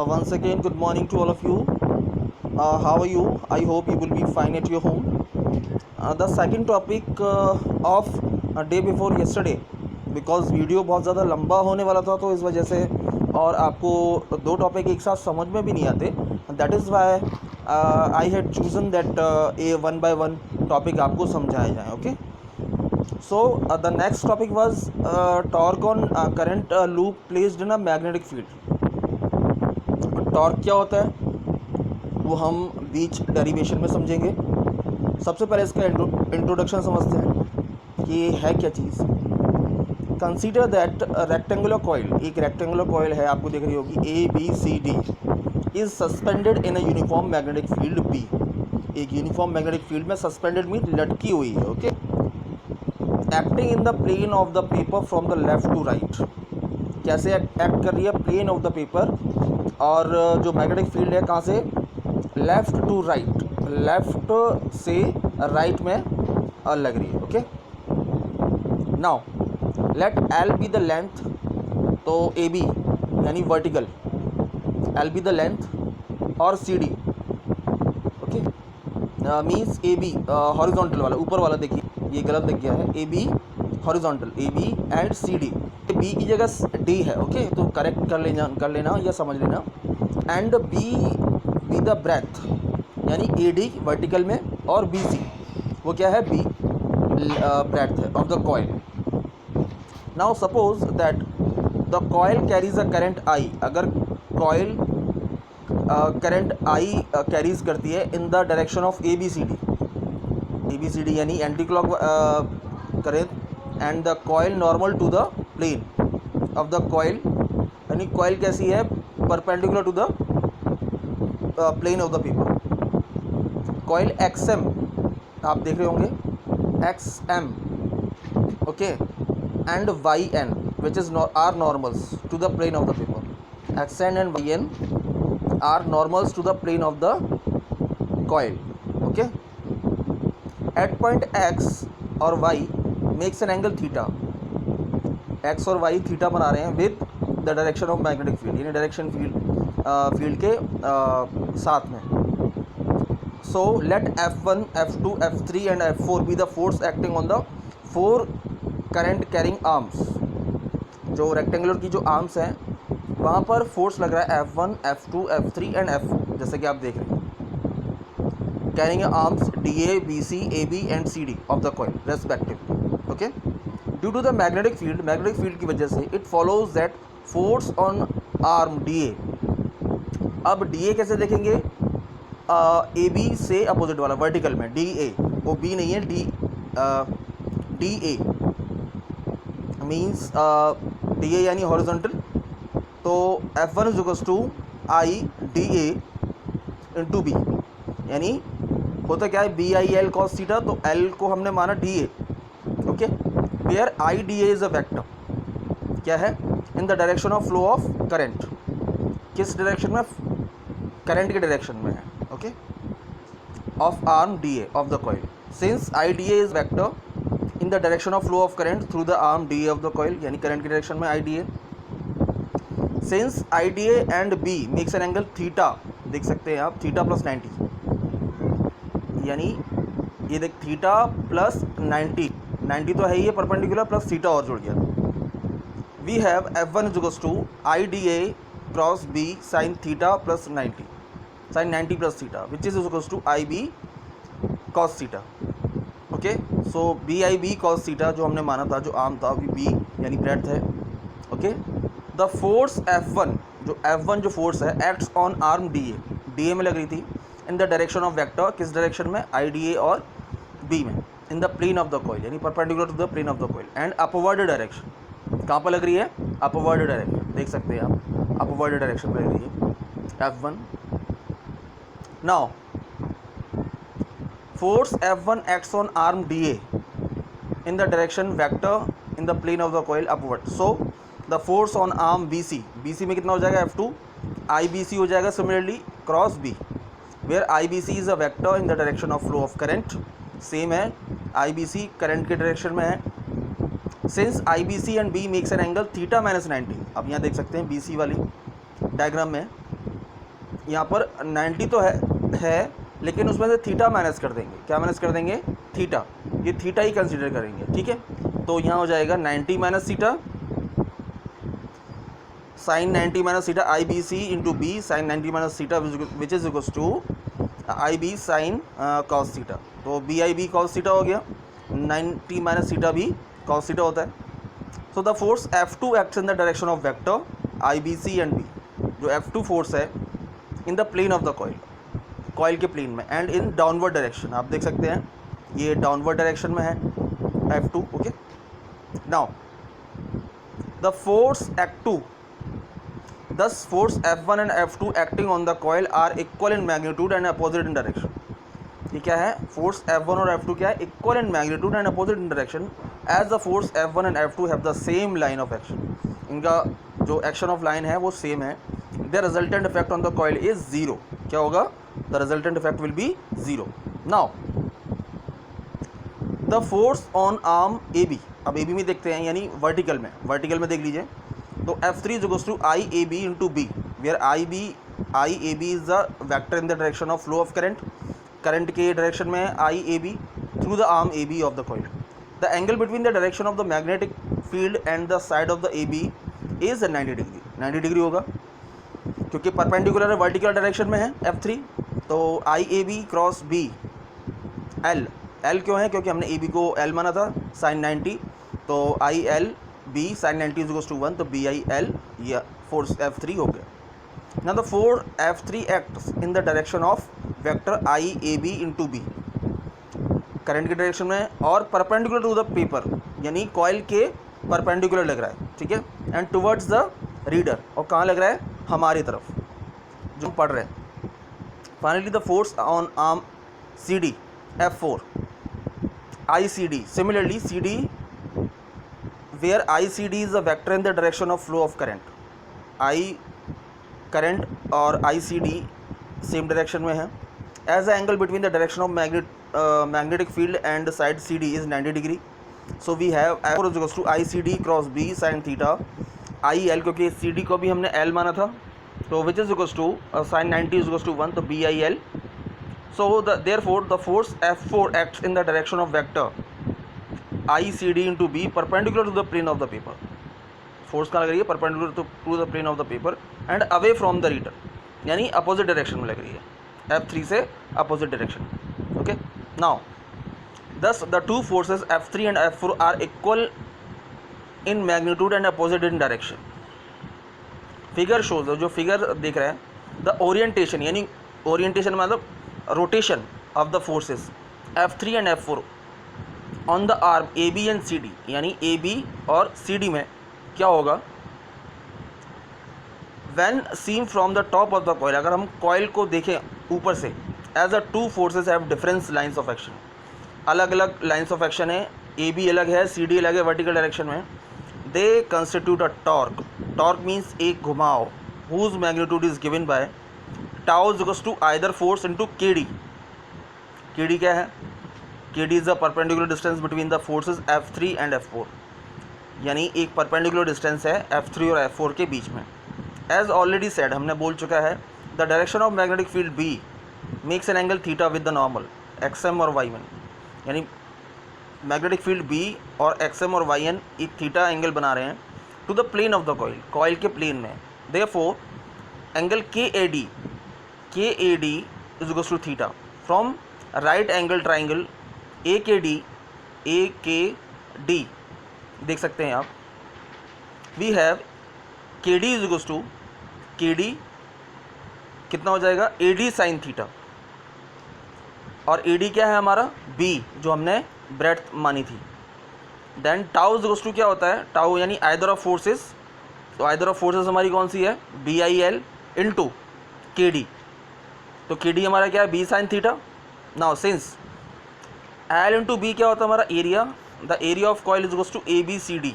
Once again, good morning to all of you. How are you? I hope you will be fine at your home. The second topic of day before yesterday, because video बहुत ज़्यादा लंबा होने वाला था तो इस वजह से, और आपको दो टॉपिक एक साथ समझ में भी नहीं आते, that is why I had chosen that A one by one topic आपको समझाए जाएँ. Okay. So the next topic was torque on current loop placed in a magnetic field. Torque क्या होता है वो हम बीच डेरिवेशन में समझेंगे. सबसे पहले इसका इंट्रोडक्शन समझते हैं कि ये है क्या चीज़. कंसीडर दैट रेक्टेंगुलर कॉइल, एक रेक्टेंगुलर कॉइल है, आपको दिख रही होगी A B C D, is suspended in a uniform magnetic field B. एक यूनिफॉर्म मैग्नेटिक फील्ड में सस्पेंडेड मीन लटकी हुई है. Okay. Acting in the plane of the paper from the left to right. कैसे एक्ट कर रही है? Plane of the paper, और जो मैग्नेटिक फील्ड है कहाँ से? लेफ़्ट टू राइट, लेफ़्ट से राइट में लग रही है. Okay. Now let L B the length. तो ए बी यानी vertical, L B the length और C D. Okay. Means A B horizontal वाला, ऊपर वाला देखिए, ये गलत दिख गया है. A B horizontal, A B and C D. B की जगह डी है. ओके. तो करेक्ट कर लेना या समझ लेना. एंड बी द ब्रेथ, यानी ए डी वर्टिकल में और बी सी वो क्या है? बी ब्रेथ है of the coil. Now suppose that the coil carries a current I. अगर कॉइल करंट आई कैरीज करती है in the direction of A B C D. A B C D यानी anti clock current, and the coil normal to the plane of the coil. यानी coil कैसी है? Perpendicular to the plane of the paper. Coil X M आप देख रहे होंगे, x M. Okay. And Y N which is are normals to the plane of the paper. X N and Y N are normals to the plane of the coil. Okay. At point X और Y makes an angle theta. X और Y theta बना रहे हैं with the direction of magnetic field, यानी direction field के साथ में. So let F1, F2, F3 and F4 be the force acting on the 4 current carrying arms. जो rectangular की जो आर्म्स हैं वहाँ पर फोर्स लग रहा है F1, F2, F3 and F4, जैसे कि आप देख रहे हैं. Carrying arms DA, BC, AB and CD of the coil respectively. Okay. Due to the magnetic field की वजह से it follows that force on arm DA. अब DA कैसे देखेंगे? ए बी से अपोजिट वाला वर्टिकल में डी ए, वो बी नहीं है, D A means D A यानी हॉरिजॉन्टल. तो F1 is equals to I D A into B, यानी होता क्या है? B I L cos theta. तो एल को हमने माना D A. Okay. Where I D A is a vector. क्या है? In the direction of flow of current. किस डायरेक्शन में? करंट के डायरेक्शन में है. Okay. Of arm D A of the coil. Since I D A is vector in the direction of flow of current through the arm D A of the coil, यानी current के direction में I D A. Since I D A and B makes an angle theta, देख सकते हैं आप, theta plus 90, यानी ये देख थीटा प्लस 90 तो है ही है परपेंडिकुलर, प्लस थीटा और जुड़ गया. We have F1 is equals to I D A cross B sine theta plus 90, sine 90 plus theta, which is equals to I B cos theta. Okay. So B I B cos theta जो हमने माना था, जो arm था, अभी B यानी breadth है. Okay. The force F1 जो फोर्स है acts on arm D A में लग रही थी in the direction of vector. किस डायरेक्शन में? आई डी ए और बी में. In the plane of the coil, यानी perpendicular to the plane of the coil. And upward direction. कहाँ पर लग रही है? Upward direction. देख सकते हैं आप, अपवर्ड डायरेक्शन में लग रही है F1. Now force F1 acts on arm DA in the direction vector in the plane of the coil upward. So the force on arm BC में कितना हो जाएगा? F2. IBC हो जाएगा similarly cross B, where IBC is a vector in the direction of flow of current. Same है, IBC current के direction में है. Since IBC and B makes an angle theta minus 90. अब यहाँ देख सकते हैं BC वाली डायग्राम में यहाँ पर 90 तो है लेकिन उसमें से थीटा माइनस कर देंगे। क्या माइनस कर देंगे? थीटा। ये थीटा ही कंसीडर करेंगे, ठीक है। तो यहाँ हो जाएगा 90 minus theta sine 90 minus theta I B C into B sine 90 minus theta which is equals to I B sine cos theta. तो B I B cos theta हो गया, 90 माइनस थीटा भी कॉस थीटा होता है। So the force F2 acts in the direction of vector I B C and B. जो F2 force है in the plane of the coil के plane में and in downward direction. आप देख सकते हैं ये डाउनवर्ड डायरेक्शन में है F2, okay. Now the force F2, thus force F1 and F2 acting on the coil are equal in magnitude and opposite in direction। ये क्या है? फोर्स F1 और F2 क्या है? Equal in magnitude and opposite in direction as the force F1 and F2 have the same line of action. इनका जो action of line है वो सेम है। The resultant effect on the coil is zero. क्या होगा? The resultant effect will be zero. Now the force on arm A B. अब A B में देखते हैं, यानी वर्टिकल में देख लीजिए। तो F3 is equals to IAB into B, where IAB is the vector in the direction of flow of current के डायरेक्शन में है IAB through the arm AB of the coil। The angle between the direction of the magnetic field and the side of the AB is 90 degree. 90 degree होगा क्योंकि perpendicular vertical direction में है F3। तो IAB cross B L क्यों है? क्योंकि हमने AB को L माना था साइन 90। तो IL B sin 90 is equals to 1, तो BIL या फोर्स F3 हो गया। Now the force F3 acts in the direction of vector IAB into B, current के डायरेक्शन में और परपेंडिकुलर टू द पेपर, यानी कॉइल के परपेंडिकुलर लग रहा है, ठीक है, एंड टुवर्ड्स द रीडर। और कहाँ लग रहा है? हमारी तरफ जो पढ़ रहे हैं। Finally the force on arm CD F4 ICD, similarly CD where ICD is a vector in the direction of flow of current। I current और ICD same direction में है। As the angle between the direction of magnetic field and the side CD is 90 degree, so we have F4 is equals to ICD cross B sin theta IL, क्योंकि CD को भी हमने L माना था, तो which is equals to sin 90 is equals to 1, तो BIL। So therefore the force F4 acts in the direction of vector ICD into B perpendicular to the plane of the paper। Force कहाँ लग रही है? Perpendicular to the plane of the paper and away from the reader, यानी opposite direction में लग रही है, F3 से opposite direction, okay. Now thus the two forces F3 and F4 are equal in magnitude and opposite in direction. Figure shows, जो figure देख रहे हैं, द ओरिएंटेशन, यानी ओरिएंटेशन मतलब rotation of the forces F3 and F4 on the arm AB and CD, यानी AB और CD में क्या होगा? When seen from the top of the coil, अगर हम कॉइल को देखें ऊपर से, as a two forces have difference lines of action, अलग अलग लाइंस ऑफ एक्शन है, AB अलग है, CD अलग है वर्टिकल डायरेक्शन में। They constitute a torque. Torque means एक घुमाव, whose magnitude is given by tau is equals to either force into KD। KD क्या है? KD is the perpendicular distance between the forces F3 and F4, यानी एक perpendicular distance है F3 और F4 के बीच में। एज ऑलरेडी सेड, हमने बोल चुका है, the direction of magnetic field B makes an angle theta with the normal XM और YN, यानी मैग्नेटिक फील्ड B और XM और YN एक थीटा एंगल बना रहे हैं to the plane of the coil के प्लेन में। Therefore angle KAD is equals to theta from right angle triangle AKD देख सकते हैं आप। We have KD is equals to KD कितना हो जाएगा? AD साइन थीटा, और AD क्या है हमारा? B, जो हमने ब्रेड्थ मानी थी। Then tau is equals to क्या होता है? टाउ यानी आइदर ऑफ फोर्सेस, तो आइदर ऑफ फोर्सेस हमारी कौन सी है? BIL इंटू KD, तो KD हमारा क्या है? B sine theta. Now since L into B क्या होता है हमारा? Area. The area of coil is equals to ABCD,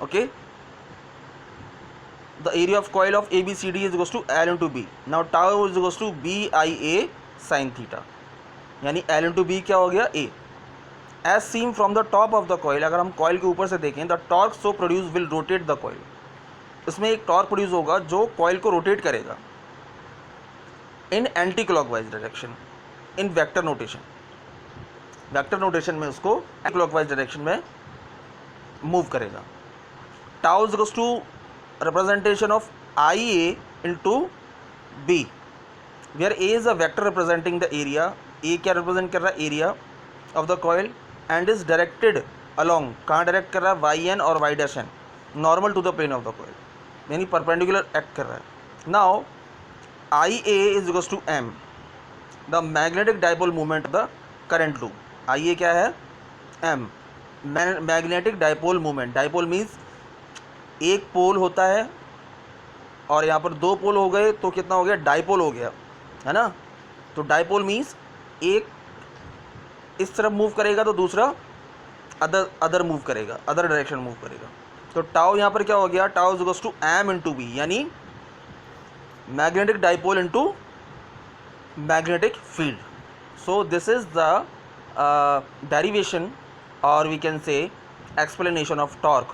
okay. The area of coil of ABCD is equals to L into B। Now tau is equals to BIA sine theta, यानी L into B क्या हो गया? A। As seen from the top of the coil, अगर हम coil के ऊपर से देखें, the torque so produced will rotate the coil, इसमें एक टॉर्क प्रोड्यूस होगा जो कॉइल को रोटेट करेगा in anti clockwise direction in vector notation. Vector notation में उसको एंटी क्लॉकवाइज डायरेक्शन में मूव करेगा। Tau is equals to representation of I A into B, where A is a vector representing the area. A क्या represent कर रहा है? Area of the coil, and is directed along, कहाँ direct कर रहा है? वाई एन और Y dash N, normal to the plane of the coil, यानी परपेंडिकुलर एक्ट कर रहा है। Now I A is equals to M, the magnetic dipole movement of the current loop. I A क्या है? M, magnetic dipole movement. Dipole means एक pole होता है और यहाँ पर दो पोल हो गए तो कितना हो गया? डाइपोल हो गया, है ना। तो डाइपोल मीन्स एक इस तरफ मूव करेगा तो दूसरा अदर मूव करेगा, अदर डायरेक्शन मूव करेगा। तो टाउ यहाँ पर क्या हो गया? Tau is equals to M into B, यानी magnetic dipole into magnetic field. So this is the derivation, or we can say explanation of torque